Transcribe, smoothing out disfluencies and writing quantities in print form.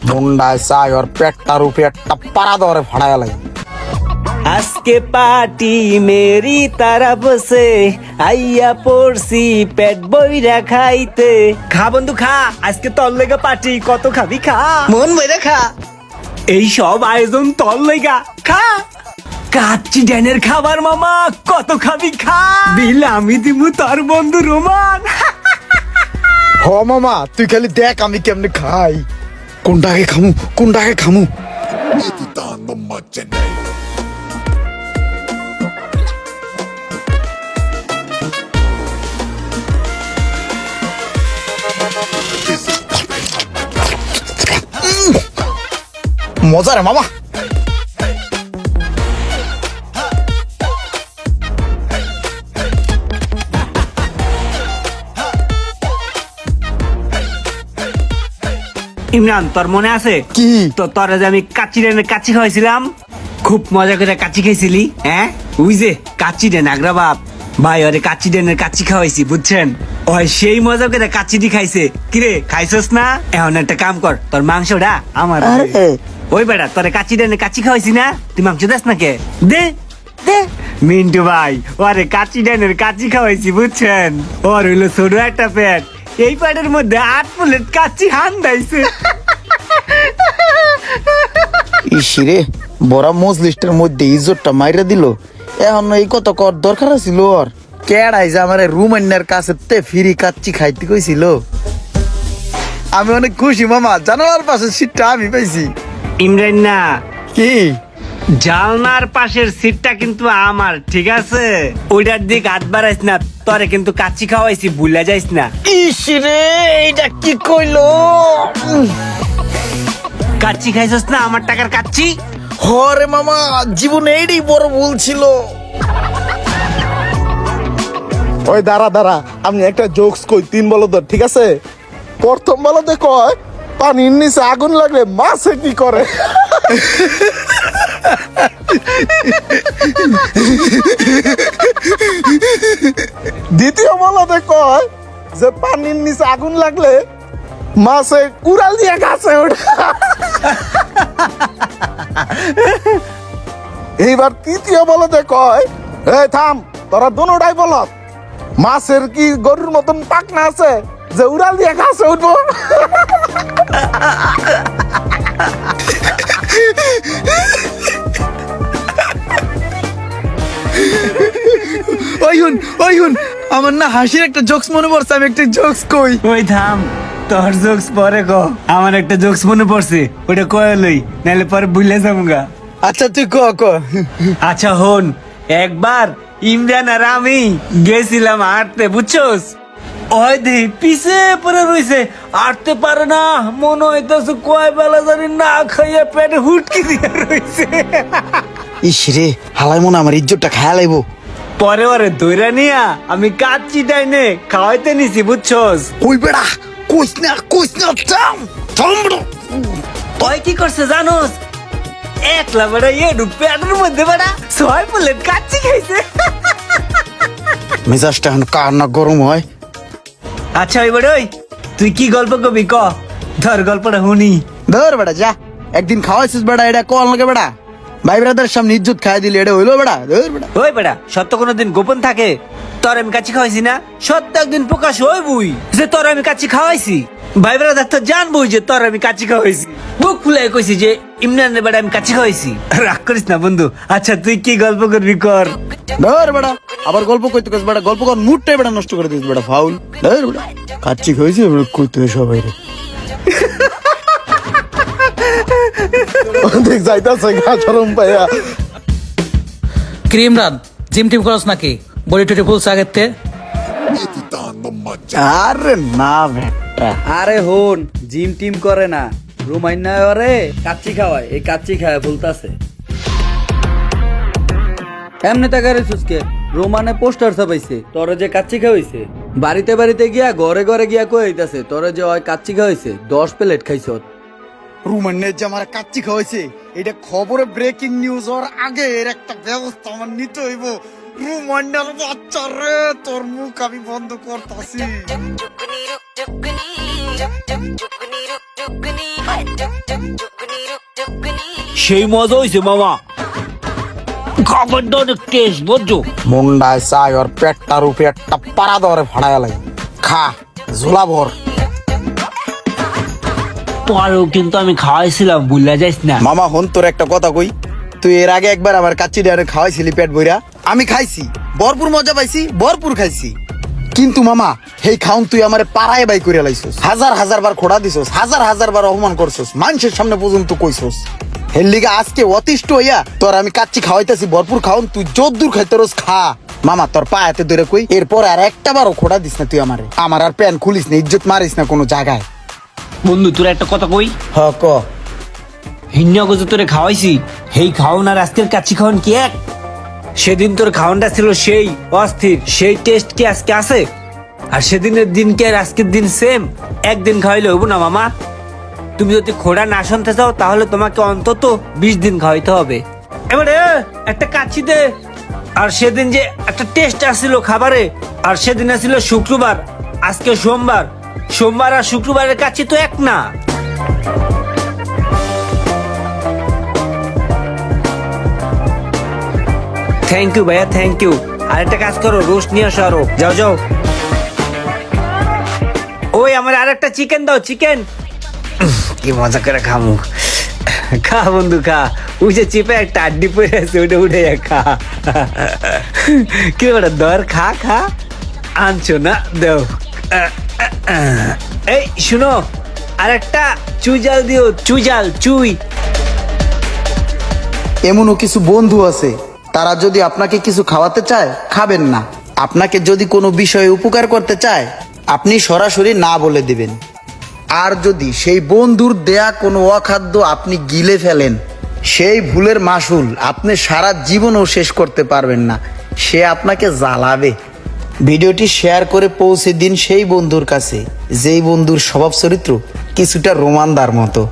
মুন্ডায় চাই ওর পেটটার উপরে একটা পাড়া ধরে ফাড়ায় লাগে। আজকে পার্টি মেরি তারফ সে আইয়া পড়ছি পেট বইরা খাইতে। খা বন্ধু খা, আজকে তোর লেগা পার্টি, কত খাবি খা, মন বইরা খা। এই সব আয়োজন তোর লেগা, খা। কাচ্চি ড্যানের খাবার মামা, কত খাবি খা, বিল আমি দিমু তোর বন্ধু রোমান। হ মামা, তুই খালি দেখ আমি কেমনে খাই, কোনটাকে খামু। মজা রে মামা। ইমরান, তোর মনে আছে কি? তো তোরা যে আমি কাচ্চি ড্যানের কাচ্চি খাওয়াইছিলাম, খুব মজা করে কাচ্চি খাইছিলি, হ্যাঁ? ওই যে কাচ্চি ড্যান আগ্রা বাপ ভাই, ওরে কাচ্চি ড্যানের কাচ্চি খাওয়াইছি, বুঝছেন? ওই সেই মজা করে কাচ্চিটি খাইছে। কিরে, খাইছস না? এখন একটা কাম কর, তোর মাংসটা আমার ওই বেটা, তোরে কাচ্চি ড্যানের কাচ্চি খাওয়াইছি না, তুই মাংস দেস না কে? দে দে। মিন্টু ভাই, ওরে কাচ্চি ড্যানের কাচ্চি খাওয়াইছি, বুঝছেন? ওর হইলো ছোট একটা পেট, এই পেটের মধ্যে 8 প্লেট কাচ্চি হান দাইছে। ইসিরে, বড় মজলিস্টের মধ্যে ইজ্জতটা মাইরা দিল। এখন এই কত কর দরকার ছিল ওর? কেডাই যে আমার রুমান্নার কাছে ফিরি কাচ্চি খাইতে কইছিল। আমি অনেক খুশি মামা, জানোয়ার পাশে সিটটা আমি পাইছি। ইমরান না, কি? জালনার পাশের সিটটা কিন্তু আমার, ঠিক আছে? ওইটার দিক হাত বাড়াইস না, তোরে কিন্তু কাচ্চি খাওয়াইছি, ভুলে যাইস না। ইসিরে, এইটা কি কইলো? কাচ্চি খাইছস না, আমার টাকার কাচ্চি। হরে মামা, জীবনে এইটাই বড় ভুল ছিল। ওই দাঁড়া, আমি একটা জোকস কই, 3 বলদ, ঠিক আছে? প্রথম বলদে কয় পানির নিচে আগুন লাগলে মাছে কি করে? দ্বিতীয় বলদে কয় যে পানির নিচে আগুন লাগলে মাছে কুড়াল দিয়ে গাছে ওঠে। এইবার তৃতীয় বলদে কয়, এই থাম, তোরা দুটাই বলত, মাছের কি গরুর মতন পাকনা আছে যে উড়াল দিয়ে গাছে উঠবো? ওই আমার না হাসির একটা জোকস মনে পড়ছে, আমি একটা জোকস কই। ওই থাম, তোর জোকস পরে ক, আমার একটা জোকস মনে পড়ছে, ওটা কয়ে লই, নাহলে পরে ভুলে যাবো। আচ্ছা তুই ক। আচ্ছা হন, একবার ইমরান আর আমি গেছিলাম হাঁটতে, বুঝছস? ওই দি পিছে পরে রইছে, হাঁটতে পারে না, মনে হইতেছে কয় বেলা জানি না খাইয়া পেটে হুটকি দিয়ে রইছে। ইসরে, হালাই মনে আমার ইজ্জতটা খায়া লাইবো। পরে ওরে দইরা নিয়া আমি কাচ্চি ডাইনে খাওয়াইতে নিছি, বুঝছস? ওই বেড়া, কইস না থাম বেড়া। ওই কি করছে জানোস? একলা বেড়া এডু পেটের মধ্যে বেড়া 6 প্লেট কাচ্চি খাইছে। মেজাজটা এখন কার না গরম হয়। আচ্ছা ওই বেড়া, তুই কি গল্প কবি ক, ধর গল্পটা শুনি। ধর বেড়া যা, একদিন খাওয়াইছিস বেড়া, এটা কল লাগে বেড়া, ভাই ব্রাদার সামনে ইজ্জত খাই দিলি, এটা হইলো বেড়া? ধর বেড়া। ওই বেড়া, সত্য কোনোদিন গোপন থাকে? তোর আমি কাচ্চি খাওয়াইছি না, সত্য একদিন প্রকাশ হইবই যে তোর আমি কাচ্চি খাওয়াইছি। ভাই ব্রাদার তো জানবই যে তোর আমি কাচ্চি খাওয়াইছি, বুক ফুলাই কইছি যে ইমরানের বেড়া আমি কাচ্চি খাওয়াইছি। রাগ করিস না বন্ধু। আচ্ছা তুই কি গল্প করবি কর। ধর বেড়া, আবার গল্প কইতে কইস বেড়া, গল্প কর মুডটাই বেড়া নষ্ট করে দিস বেড়া, ফাউল। ধর বেড়া, কাচ্চি খাইছি কইতে সবাই রে। দেখ যাইতাছে গা শরম পাইয়া। ক্রিম রাত জিম টিম করস নাকি? বডি টডি ফুলস আগের তে? আরে না বেটা, আরে হন, জিম টিম করে না, রুমাইনা ওরে কাচ্চি খাওয়ায়, এই কাচ্চি খাওয়ায় বলতাছে। এমনি টাকারে সুস্কে রোমানে পোস্টার ছাপাইছে তোরে যে কাচ্চি খাওয়াইছে, বাড়িতে বাড়িতে গিয়া ঘরে ঘরে গিয়া কইতাছে তোরে যে ওই কাচ্চি খাওয়াইছে 10 প্লেট খাইছ। রুমান্নের যে আমার কাচ্চি খাওয়াইছে, এটা খবরে ব্রেকিং নিউজ হওয়ার আগে এর একটা ব্যবস্থা আমার নিতে হইব। রুমান্নার বাচ্চা রে, তোর মুখ আমি বন্ধ করতাছি। সেই মজা হয়েছে মামা, খাবারটা অনেক টেস্ট বুঝছো। মুন্ডায় চাই ওর পেটটার উপরে একটা পাড়া দরে ফাড়ায় লাগে, খা ঝোলা ভর। পরেও কিন্তু আমি খাওয়াইছিলাম, ভুলে যাইস না। মামা হন তোর একটা কথা কই, তুই এর আগে একবার আমার কাচ্চি ডারে খাওয়াইছিলি পেট বইরা, আমি খাইছি, ভরপুর মজা পাইছি, ভরপুর খাইছি। কিন্তু মামা হেই খাউন তুই আমারে পাড়ায় বাই করে লাইছস, হাজার হাজার বার খোড়া দিছস, হাজার হাজার বার অপমান করছস, মানুষের সামনে পর্যন্ত কইছস। হের লিগা আজকে অতিষ্ঠ হইয়া তোর আমি কাচ্চি খাওয়াইতাছি, ভরপুর খাউন, তুই যদ্দূর খাইতে রোজ খা। মামা তোর পায়াতে ধরে কই, এরপর আর একটা বারও খোড়া দিস না তুই আমারে, আমার আর প্যান খুলিস না, ইজ্জত মারিস না কোনো জায়গায়। বন্ধু তোর একটা কথা কই, হ ক। হিন্যাগো যে তোরে খাওয়াইছি, সেই খাওন আর আজকের কাচ্চি খাওন কি এক? সেদিন তোর খাওনটা ছিল সেই অস্থির, সেই টেস্ট কি আজকে আছে? আর সেদিনের দিন কি আর আজকের দিন সেম? একদিন খাওয়াইলে হইব না মামা। তুমি যদি খোড়া না শুনতে চাও তাহলে তোমাকে অন্তত 20 দিন খাওয়াইতে হবে। এবারে একটা কাচ্চি দে। আর সেদিন যে একটা টেস্ট আসছিল খাবারে, আর সেদিন আসছিল শুক্রবার, আজকে সোমবার, সোমবার আর শুক্রবারের কাচ্চি তো এক না। থ্যাংক ইউ ভাইয়া, থ্যাংক ইউ। আর একটা কাজ করো, রোস্ট নিয়ে আসো আরো, যাও যাও। ওই আমার আর একটা চিকেন দাও, চিকেন। কি মজা করে খামু, খা বন্ধু খা। ওই যে চিপে একটা আড্ডি পড়ে আছে, ওটা উঠে খা। কি বড় দর, খা খা। আনছো না, দেও। এই শুনো, আর একটা চুই জাল দিও, চুই জাল, চুই। এমনও কিছু বন্ধু আছে, তারা যদি আপনাকে কিছু খাওয়াতে চায় খাবেন না, আপনাকে যদি কোনো বিষয়ে উপকার করতে চায় আপনি সরাসরি না বলে দিবেন। আর যদি সেই বন্ধুর দেয়া কোনো অখাদ্য আপনি গিলে ফেলেন, সেই ভুলের মাসুল আপনি সারা জীবনও শেষ করতে পারবেন না, সে আপনাকে জ্বালাবে। ভিডিওটি শেয়ার করে পৌঁছে দিন সেই বন্ধুর কাছে যেই বন্ধুর স্বভাব চরিত্র কিছুটা রোমানদার মতো।